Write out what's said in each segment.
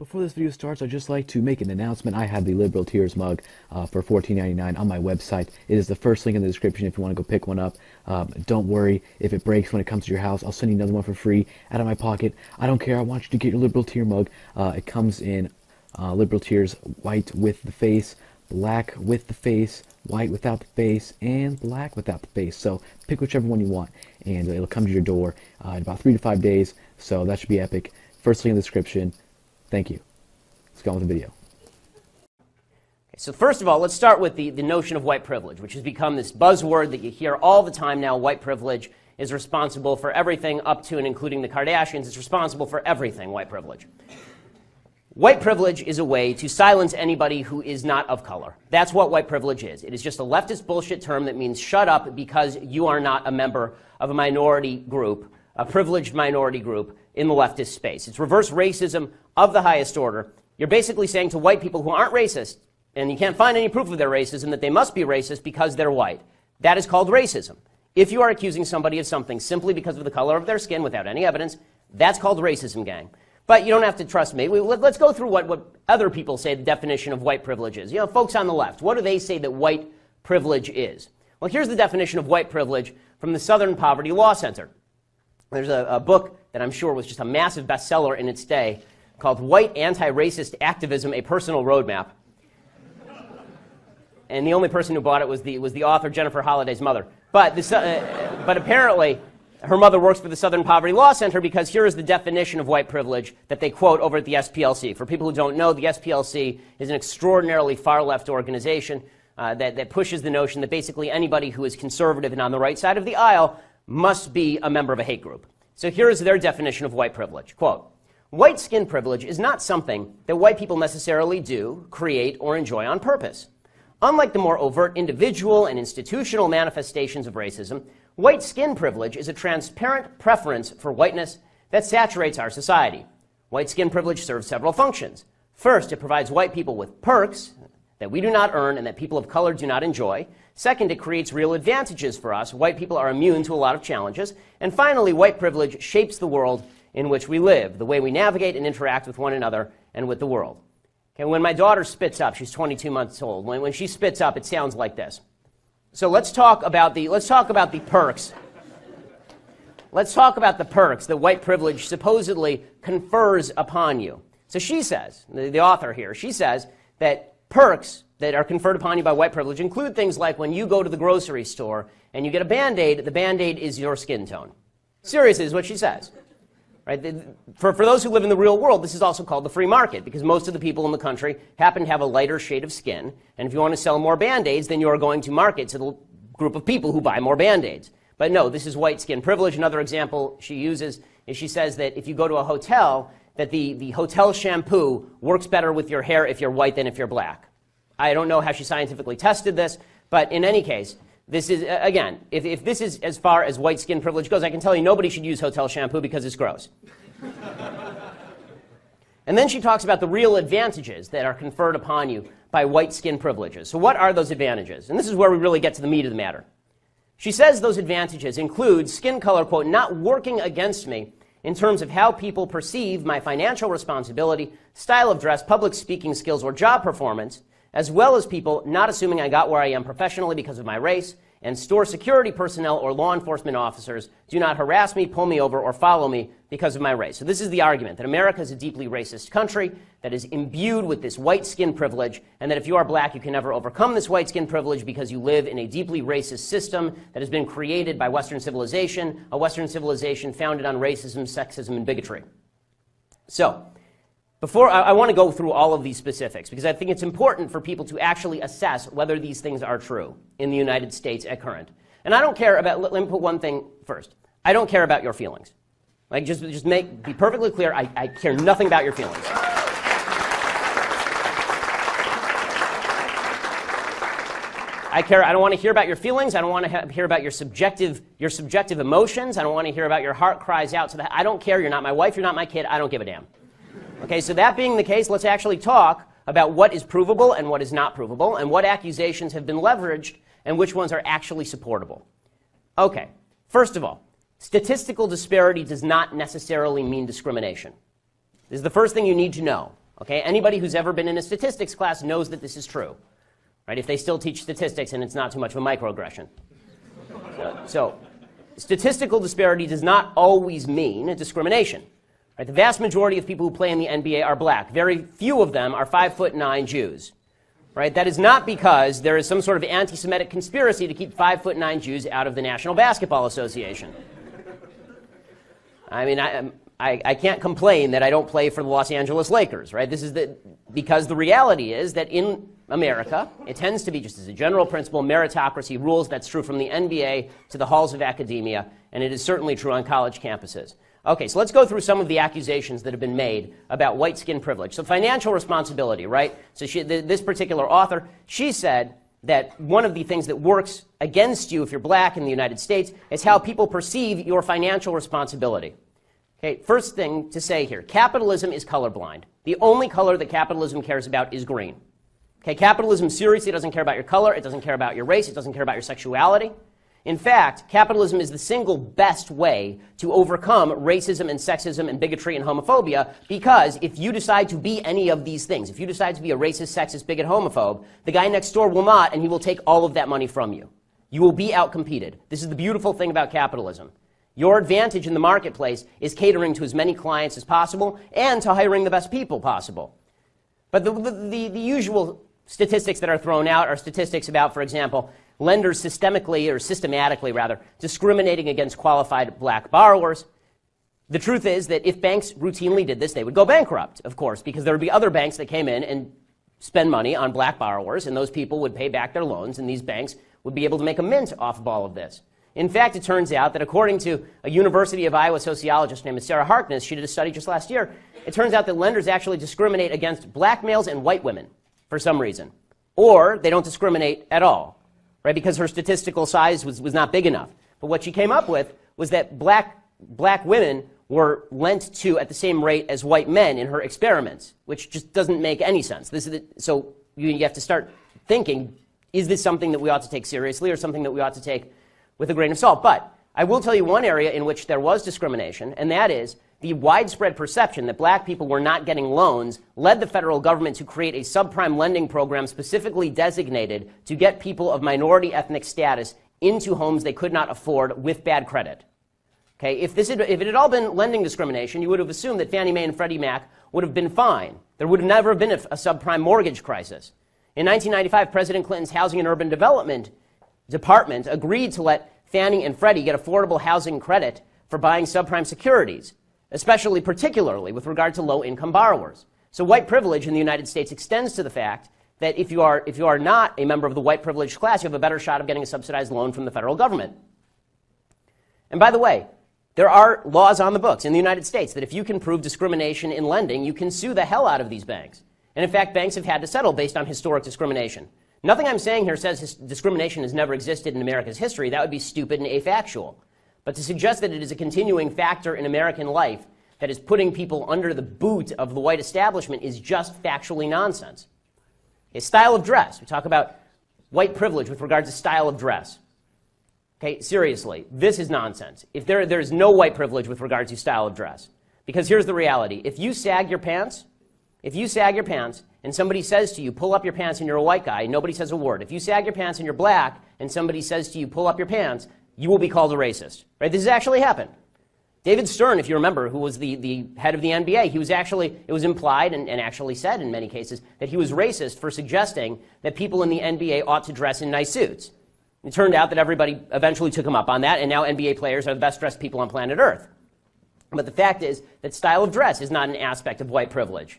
Before this video starts, I'd just like to make an announcement. I have the Liberal Tears mug for $14.99 on my website. It is the first link in the description if you want to go pick one up. Don't worry if it breaks when it comes to your house. I'll send you another one for free out of my pocket. I don't care. I want you to get your Liberal Tear mug. It comes in Liberal Tears white with the face, black with the face, white without the face, and black without the face. So pick whichever one you want, and it'll come to your door in about 3 to 5 days. So that should be epic. First link in the description. Thank you. Let's go on with the video. Okay, so first of all, let's start with the notion of white privilege, which has become this buzzword that you hear all the time now. White privilege is responsible for everything up to and including the Kardashians. It's responsible for everything, white privilege. White privilege is a way to silence anybody who is not of color. That's what white privilege is. It is just a leftist bullshit term that means shut up because you are not a member of a minority group, a privileged minority group in the leftist space. It's reverse racism of the highest order. You're basically saying to white people who aren't racist, and you can't find any proof of their racism, that they must be racist because they're white. That is called racism. If you are accusing somebody of something simply because of the color of their skin without any evidence, that's called racism, gang. But you don't have to trust me. Let's go through what other people say the definition of white privilege is. You know, folks on the left, what do they say that white privilege is? Well, here's the definition of white privilege from the Southern Poverty Law Center. There's a book that I'm sure was just a massive bestseller in its day called White Anti-Racist Activism, A Personal Roadmap. And the only person who bought it was the author, Jennifer Holliday's mother. But apparently, her mother works for the Southern Poverty Law Center because here is the definition of white privilege that they quote over at the SPLC. For people who don't know, the SPLC is an extraordinarily far-left organization that pushes the notion that basically anybody who is conservative and on the right side of the aisle must be a member of a hate group. So here is their definition of white privilege. Quote, white skin privilege is not something that white people necessarily do, create, or enjoy on purpose. Unlike the more overt individual and institutional manifestations of racism, white skin privilege is a transparent preference for whiteness that saturates our society. White skin privilege serves several functions. First, it provides white people with perks that we do not earn and that people of color do not enjoy. Second, it creates real advantages for us. White people are immune to a lot of challenges. And finally, white privilege shapes the world in which we live, the way we navigate and interact with one another and with the world. Okay, when my daughter spits up, she's 22 months old. When she spits up, it sounds like this. So let's talk about the perks. Let's talk about the perks that white privilege supposedly confers upon you. So she says, the author here, she says that perks that are conferred upon you by white privilege include things like when you go to the grocery store and you get a Band-Aid, the Band-Aid is your skin tone. Seriously, is what she says. Right? For those who live in the real world, this is also called the free market because most of the people in the country happen to have a lighter shade of skin. And if you want to sell more Band-Aids, then you are going to market to the group of people who buy more Band-Aids. But no, this is white skin privilege. Another example she uses is she says that if you go to a hotel, that the hotel shampoo works better with your hair if you're white than if you're black. I don't know how she scientifically tested this, but in any case, this is, again, if this is as far as white skin privilege goes, I can tell you nobody should use hotel shampoo because it's gross. And then she talks about the real advantages that are conferred upon you by white skin privileges. So what are those advantages? And this is where we really get to the meat of the matter. She says those advantages include skin color, quote, not working against me in terms of how people perceive my financial responsibility, style of dress, public speaking skills, or job performance, as well as people not assuming I got where I am professionally because of my race, and store security personnel or law enforcement officers do not harass me, pull me over, or follow me because of my race. So this is the argument, that America is a deeply racist country that is imbued with this white skin privilege, and that if you are black, you can never overcome this white skin privilege because you live in a deeply racist system that has been created by Western civilization, a Western civilization founded on racism, sexism, and bigotry. So, before I want to go through all of these specifics because I think it's important for people to actually assess whether these things are true in the United States at current. And I don't care about, let me put one thing first. I don't care about your feelings. Like, just be perfectly clear, I care nothing about your feelings. I don't want to hear about your feelings. I don't want to hear about your subjective emotions. I don't want to hear about your heart cries out to that. I don't care. You're not my wife. You're not my kid. I don't give a damn. Okay, so that being the case, let's actually talk about what is provable and what is not provable, and what accusations have been leveraged and which ones are actually supportable. Okay, first of all, statistical disparity does not necessarily mean discrimination. This is the first thing you need to know. Okay? Anybody who's ever been in a statistics class knows that this is true. Right? If they still teach statistics and it's not too much of a microaggression. So statistical disparity does not always mean discrimination. Right? The vast majority of people who play in the NBA are black. Very few of them are 5'9" Jews. Right? That is not because there is some sort of anti-Semitic conspiracy to keep 5'9" Jews out of the National Basketball Association. I mean, I can't complain that I don't play for the Los Angeles Lakers, right? This is because the reality is that in America, it tends to be, just as a general principle, meritocracy rules. That's true from the NBA to the halls of academia, and it is certainly true on college campuses. Okay, so let's go through some of the accusations that have been made about white skin privilege. So financial responsibility, right? So this particular author, she said that one of the things that works against you if you're black in the United States is how people perceive your financial responsibility. Okay, first thing to say here, capitalism is colorblind. The only color that capitalism cares about is green. Okay, capitalism seriously doesn't care about your color, it doesn't care about your race, it doesn't care about your sexuality. In fact, capitalism is the single best way to overcome racism and sexism and bigotry and homophobia, because if you decide to be any of these things, if you decide to be a racist, sexist, bigot, homophobe, the guy next door will not, and he will take all of that money from you. You will be outcompeted. This is the beautiful thing about capitalism. Your advantage in the marketplace is catering to as many clients as possible and to hiring the best people possible. But the usual statistics that are thrown out are statistics about, for example, lenders systematically discriminating against qualified black borrowers. The truth is that if banks routinely did this, they would go bankrupt, of course, because there would be other banks that came in and spend money on black borrowers, and those people would pay back their loans, and these banks would be able to make a mint off of all of this. In fact, it turns out that according to a University of Iowa sociologist named Sarah Harkness, she did a study just last year, it turns out that lenders actually discriminate against black males and white women for some reason. Or they don't discriminate at all. Right, because her statistical size was not big enough. But what she came up with was that black women were lent to at the same rate as white men in her experiments, which just doesn't make any sense. So you have to start thinking, is this something that we ought to take seriously or something that we ought to take with a grain of salt? But I will tell you one area in which there was discrimination, and that is the widespread perception that black people were not getting loans led the federal government to create a subprime lending program specifically designated to get people of minority ethnic status into homes they could not afford with bad credit. Okay, if it had all been lending discrimination, you would have assumed that Fannie Mae and Freddie Mac would have been fine. There would have never been a subprime mortgage crisis. In 1995, President Clinton's Housing and Urban Development Department agreed to let Fannie and Freddie get affordable housing credit for buying subprime securities, particularly with regard to low-income borrowers. So white privilege in the United States extends to the fact that if you are not a member of the white privileged class, you have a better shot of getting a subsidized loan from the federal government. And by the way, there are laws on the books in the United States that if you can prove discrimination in lending, you can sue the hell out of these banks. And in fact, banks have had to settle based on historic discrimination. Nothing I'm saying here says discrimination has never existed in America's history. That would be stupid and afactual. But to suggest that it is a continuing factor in American life that is putting people under the boot of the white establishment is just factually nonsense. Okay, style of dress. We talk about white privilege with regard to style of dress. Okay, seriously, this is nonsense. If there's no white privilege with regard to style of dress. Because here's the reality. If you sag your pants and somebody says to you, pull up your pants, and you're a white guy, nobody says a word. If you sag your pants and you're black and somebody says to you, pull up your pants, you will be called a racist. Right? This has actually happened. David Stern, if you remember, who was the head of the NBA, it was implied and actually said in many cases that he was racist for suggesting that people in the NBA ought to dress in nice suits. It turned out that everybody eventually took him up on that, and now NBA players are the best dressed people on planet Earth. But the fact is that style of dress is not an aspect of white privilege.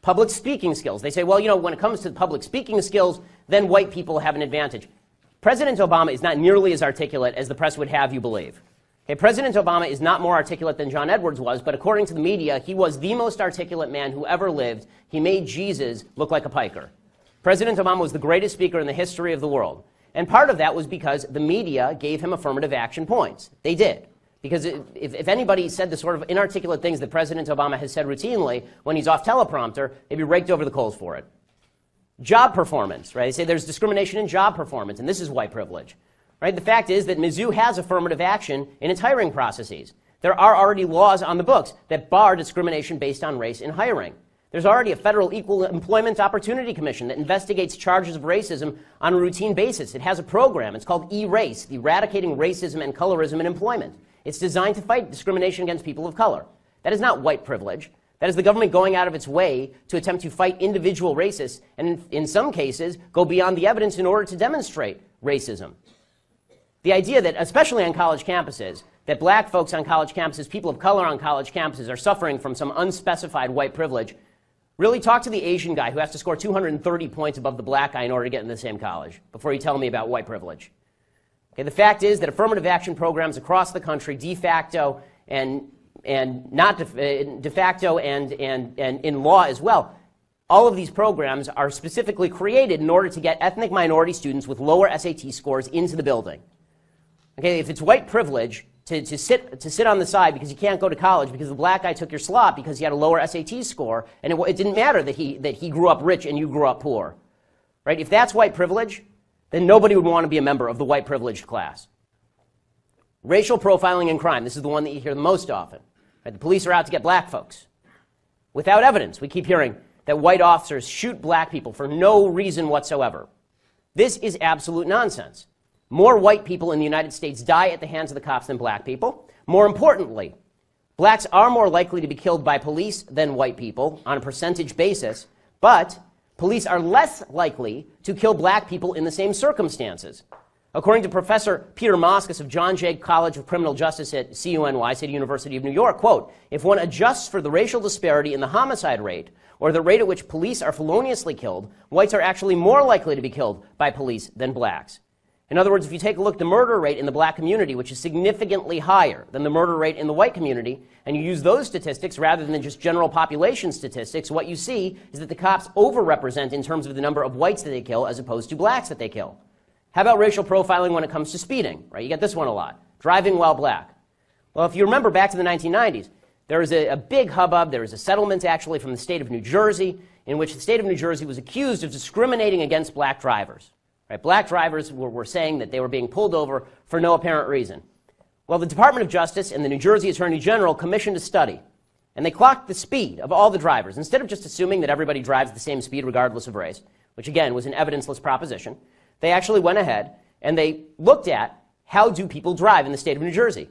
Public speaking skills. They say, well, when it comes to public speaking skills, then white people have an advantage. President Obama is not nearly as articulate as the press would have you believe. Okay, President Obama is not more articulate than John Edwards was, but according to the media, he was the most articulate man who ever lived. He made Jesus look like a piker. President Obama was the greatest speaker in the history of the world. And part of that was because the media gave him affirmative action points. They did. Because if anybody said the sort of inarticulate things that President Obama has said routinely when he's off teleprompter, they'd be raked over the coals for it. Job performance, right? They say there's discrimination in job performance, and this is white privilege. Right? The fact is that Mizzou has affirmative action in its hiring processes. There are already laws on the books that bar discrimination based on race in hiring. There's already a federal Equal Employment Opportunity Commission that investigates charges of racism on a routine basis. It has a program. It's called E-Race, the Eradicating Racism and Colorism in Employment. It's designed to fight discrimination against people of color. That is not white privilege. That is the government going out of its way to attempt to fight individual racists and, in some cases, go beyond the evidence in order to demonstrate racism. The idea that, especially on college campuses, that black folks on college campuses, people of color on college campuses, are suffering from some unspecified white privilege. Really talk to the Asian guy who has to score 230 points above the black guy in order to get in the same college before you tell me about white privilege. Okay, the fact is that affirmative action programs across the country, de facto and not de facto and in law as well, all of these programs are specifically created in order to get ethnic minority students with lower SAT scores into the building. Okay, if it's white privilege to sit on the side because you can't go to college because the black guy took your slot because he had a lower SAT score, and it didn't matter that he grew up rich and you grew up poor, right? If that's white privilege, then nobody would want to be a member of the white privileged class. Racial profiling in crime. This is the one that you hear the most often. Right? The police are out to get black folks. Without evidence, we keep hearing that white officers shoot black people for no reason whatsoever. This is absolute nonsense. More white people in the United States die at the hands of the cops than black people. More importantly, blacks are more likely to be killed by police than white people on a percentage basis, but police are less likely to kill black people in the same circumstances. According to Professor Peter Moskos of John Jay College of Criminal Justice at CUNY, City University of New York, quote, if one adjusts for the racial disparity in the homicide rate, or the rate at which police are feloniously killed, whites are actually more likely to be killed by police than blacks. In other words, if you take a look at the murder rate in the black community, which is significantly higher than the murder rate in the white community, and you use those statistics rather than just general population statistics, what you see is that the cops overrepresent in terms of the number of whites that they kill as opposed to blacks that they kill. How about racial profiling when it comes to speeding? Right? You get this one a lot. Driving while black. Well, if you remember back to the 1990s, there was a big hubbub. There was a settlement actually from the state of New Jersey in which the state of New Jersey was accused of discriminating against black drivers. Right? Black drivers were saying that they were being pulled over for no apparent reason. Well, the Department of Justice and the New Jersey Attorney General commissioned a study, and they clocked the speed of all the drivers. Instead of just assuming that everybody drives the same speed regardless of race, which again was an evidenceless proposition, they actually went ahead and they looked at how do people drive in the state of New Jersey.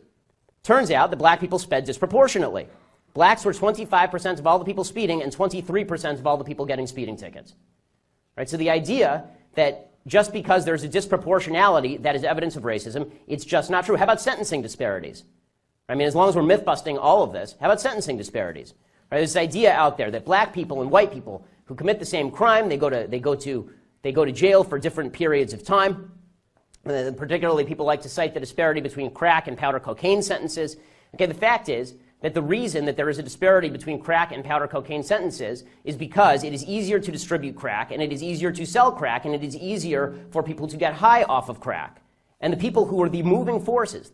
Turns out that black people sped disproportionately. Blacks were 25% of all the people speeding and 23% of all the people getting speeding tickets. Right? So the idea that just because there's a disproportionality that is evidence of racism, it's just not true. How about sentencing disparities? I mean, as long as we're myth-busting all of this, how about sentencing disparities? Right? There's this idea out there that black people and white people who commit the same crime, they go to jail for different periods of time. Particularly, people like to cite the disparity between crack and powder cocaine sentences. Okay, the fact is that the reason that there is a disparity between crack and powder cocaine sentences is because it is easier to distribute crack, and it is easier to sell crack, and it is easier for people to get high off of crack. And the people who were the moving forces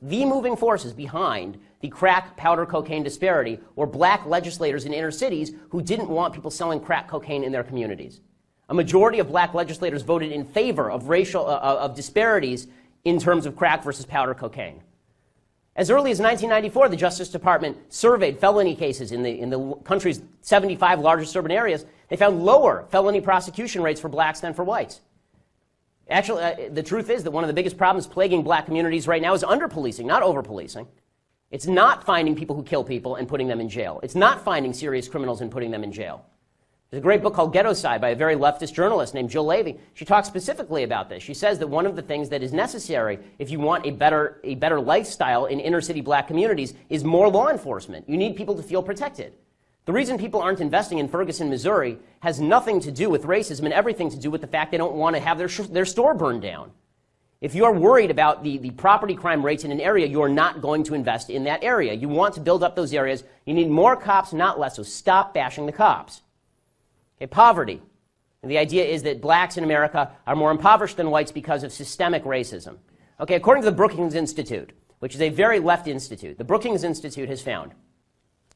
behind the crack powder cocaine disparity were black legislators in inner cities who didn't want people selling crack cocaine in their communities. A majority of black legislators voted in favor of of disparities in terms of crack versus powder cocaine. As early as 1994, the Justice Department surveyed felony cases in the country's 75 largest urban areas. They found lower felony prosecution rates for blacks than for whites. Actually, the truth is that one of the biggest problems plaguing black communities right now is under-policing, not over-policing. It's not finding people who kill people and putting them in jail. It's not finding serious criminals and putting them in jail. There's a great book called Ghetto-Side by a very leftist journalist named Jill Levy. She talks specifically about this. She says that one of the things that is necessary if you want a better lifestyle in inner-city black communities is more law enforcement. You need people to feel protected. The reason people aren't investing in Ferguson, Missouri has nothing to do with racism and everything to do with the fact they don't want to have their store burned down. If you're worried about the property crime rates in an area, you're not going to invest in that area. You want to build up those areas. You need more cops, not less, so stop bashing the cops. Okay, poverty. And the idea is that blacks in America are more impoverished than whites because of systemic racism. Okay, according to the Brookings Institute, which is a very left institute, the Brookings Institute has found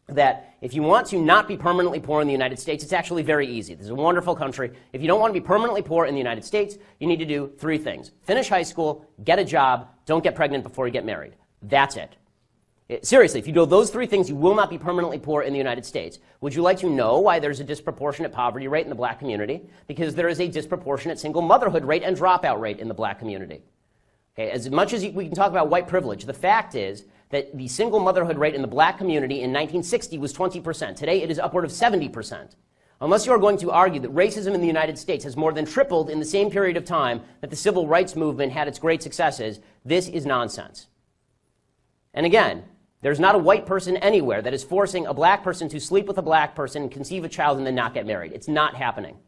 that if you want to not be permanently poor in the United States, it's actually very easy. This is a wonderful country. If you don't want to be permanently poor in the United States, you need to do 3 things. Finish high school, get a job, don't get pregnant before you get married. That's it. Seriously, if you do those three things, you will not be permanently poor in the United States. Would you like to know why there's a disproportionate poverty rate in the black community? Because there is a disproportionate single motherhood rate and dropout rate in the black community. Okay, as much as we can talk about white privilege, the fact is that the single motherhood rate in the black community in 1960 was 20%. Today it is upward of 70%. Unless you are going to argue that racism in the United States has more than tripled in the same period of time that the civil rights movement had its great successes, this is nonsense. And again, there's not a white person anywhere that is forcing a black person to sleep with a black person, conceive a child, and then not get married. It's not happening.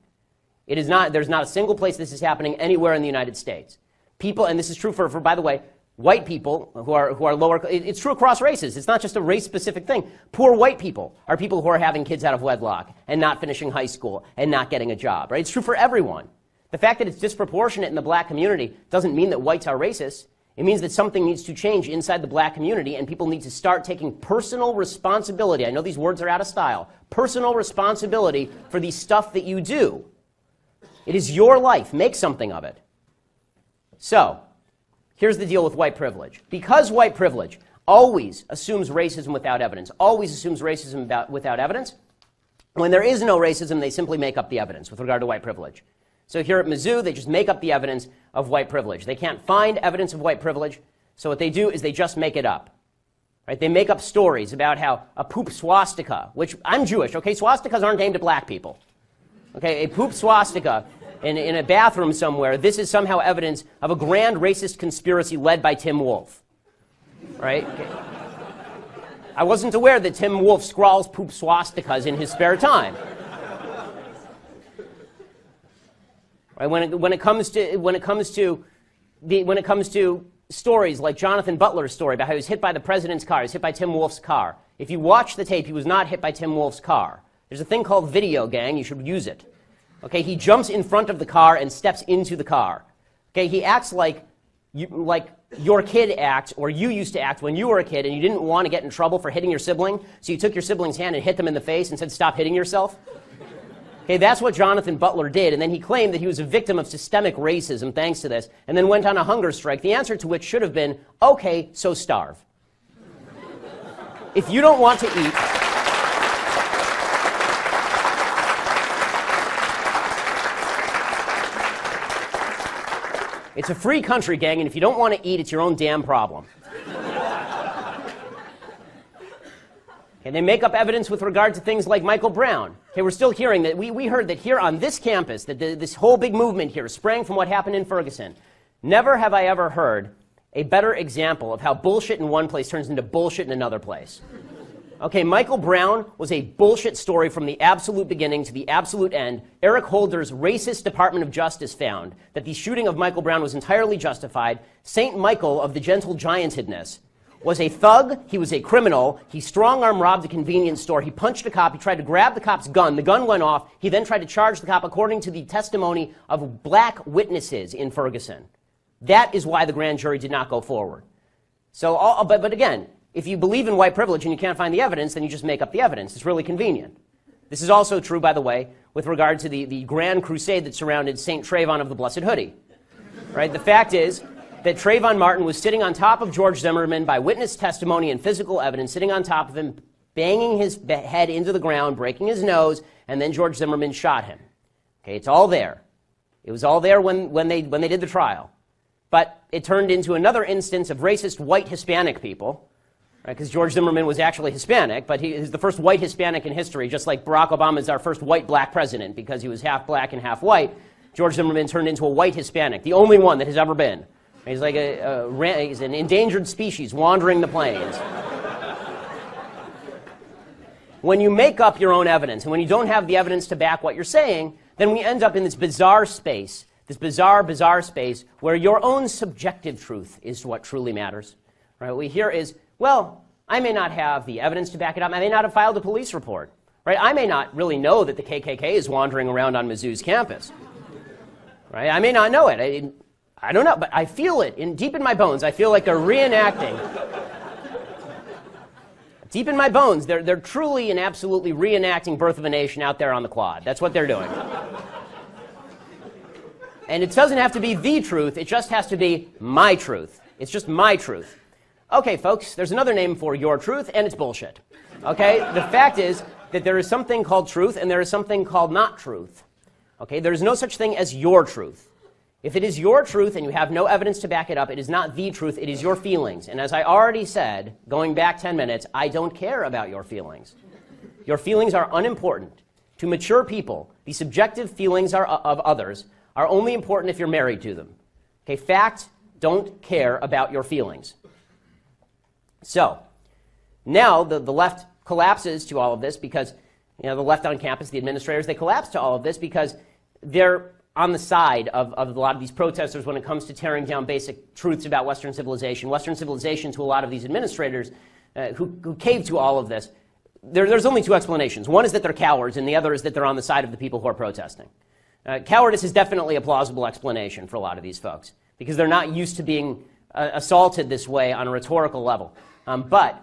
It is not, there's not a single place this is happening anywhere in the United States. People, and this is true for by the way, white people who are lower, it's true across races. It's not just a race-specific thing. Poor white people are people who are having kids out of wedlock and not finishing high school and not getting a job, right? It's true for everyone. The fact that it's disproportionate in the black community doesn't mean that whites are racist. It means that something needs to change inside the black community, and people need to start taking personal responsibility. I know these words are out of style. Personal responsibility for the stuff that you do. It is your life. Make something of it. So, here's the deal with white privilege. Because white privilege always assumes racism without evidence, always assumes racism without evidence, when there is no racism, they simply make up the evidence with regard to white privilege. So here at Mizzou, they just make up the evidence of white privilege. They can't find evidence of white privilege, so what they do is they just make it up. Right? They make up stories about how a poop swastika, which I'm Jewish, okay? Swastikas aren't aimed at black people. Okay, a poop swastika in a bathroom somewhere, this is somehow evidence of a grand racist conspiracy led by Tim Wolf. Right? Okay. I wasn't aware that Tim Wolf scrawls poop swastikas in his spare time. Right? When it comes to stories like Jonathan Butler's story about how he was hit by the president's car, he was hit by Tim Wolf's car. If you watch the tape, he was not hit by Tim Wolf's car. There's a thing called video, gang. You should use it. Okay, he jumps in front of the car and steps into the car. Okay, he acts like your kid acts, or you used to act when you were a kid and you didn't want to get in trouble for hitting your sibling, so you took your sibling's hand and hit them in the face and said, "Stop hitting yourself." Okay, that's what Jonathan Butler did, and then he claimed that he was a victim of systemic racism thanks to this, and then went on a hunger strike, the answer to which should have been, okay, so starve. If you don't want to eat, it's a free country, gang, and if you don't want to eat, it's your own damn problem. And they make up evidence with regard to things like Michael Brown. Okay, we're still hearing that. We heard that here on this campus, that this whole big movement here sprang from what happened in Ferguson. Never have I ever heard a better example of how bullshit in one place turns into bullshit in another place. Okay, Michael Brown was a bullshit story from the absolute beginning to the absolute end. Eric Holder's racist Department of Justice found that the shooting of Michael Brown was entirely justified. St. Michael of the gentle giantedness was a thug, he was a criminal, he strong-arm robbed a convenience store, he punched a cop, he tried to grab the cop's gun, the gun went off, he then tried to charge the cop according to the testimony of black witnesses in Ferguson. That is why the grand jury did not go forward. So, but again, if you believe in white privilege and you can't find the evidence, then you just make up the evidence. It's really convenient. This is also true, by the way, with regard to the grand crusade that surrounded St. Trayvon of the Blessed Hoodie. Right? The fact is that Trayvon Martin was sitting on top of George Zimmerman by witness testimony and physical evidence, sitting on top of him, banging his head into the ground, breaking his nose, and then George Zimmerman shot him. Okay, it's all there. It was all there when they did the trial. But it turned into another instance of racist white Hispanic people, because George Zimmerman was actually Hispanic, but he is the first white Hispanic in history, just like Barack Obama is our first white black president, because he was half black and half white. George Zimmerman turned into a white Hispanic, the only one that has ever been. He's like he's an endangered species wandering the plains. When you make up your own evidence, and when you don't have the evidence to back what you're saying, then we end up in this bizarre space, this bizarre space, where your own subjective truth is what truly matters. Right? What we hear is, well, I may not have the evidence to back it up. I may not have filed a police report. Right? I may not really know that the KKK is wandering around on Mizzou's campus. Right? I may not know it. I don't know, but I feel it deep in my bones. I feel like they're reenacting. Deep in my bones, they're truly and absolutely reenacting Birth of a Nation out there on the quad. That's what they're doing. And it doesn't have to be the truth. It just has to be my truth. It's just my truth. Okay, folks, there's another name for your truth, and it's bullshit. Okay? The fact is that there is something called truth, and there is something called not truth. Okay? There is no such thing as your truth. If it is your truth and you have no evidence to back it up, it is not the truth, it is your feelings. And as I already said, going back 10 minutes, I don't care about your feelings. Your feelings are unimportant. To mature people, the subjective feelings of others are only important if you're married to them. Okay, facts don't care about your feelings. So, now the left collapses to all of this because, the left on campus, the administrators, they collapse to all of this because they're on the side of a lot of these protesters when it comes to tearing down basic truths about Western civilization. Western civilization, to a lot of these administrators who cave to all of this, there's only two explanations. One is that they're cowards, and the other is that they're on the side of the people who are protesting. Cowardice is definitely a plausible explanation for a lot of these folks, because they're not used to being assaulted this way on a rhetorical level. But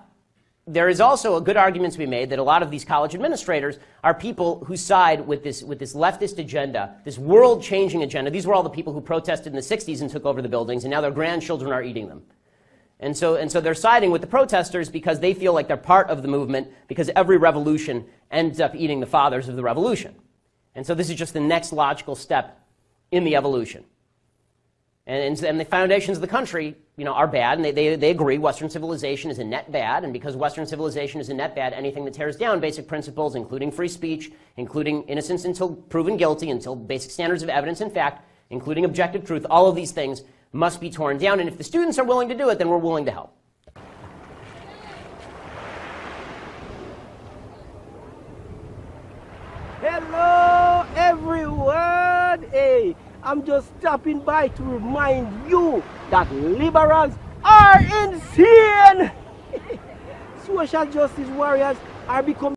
there is also a good argument to be made that a lot of these college administrators are people who side with this leftist agenda, this world-changing agenda. These were all the people who protested in the 60s and took over the buildings, and now their grandchildren are eating them. And so they're siding with the protesters because they feel like they're part of the movement, because every revolution ends up eating the fathers of the revolution. And so this is just the next logical step in the evolution. And the foundations of the country, are bad, and they agree Western civilization is a net bad, and because Western civilization is a net bad, anything that tears down basic principles, including free speech, including innocence until proven guilty, until basic standards of evidence and fact, including objective truth, all of these things must be torn down, and if the students are willing to do it, then we're willing to help. Hello everyone! Hey, I'm just stopping by to remind you that liberals are insane! Social justice warriors are becoming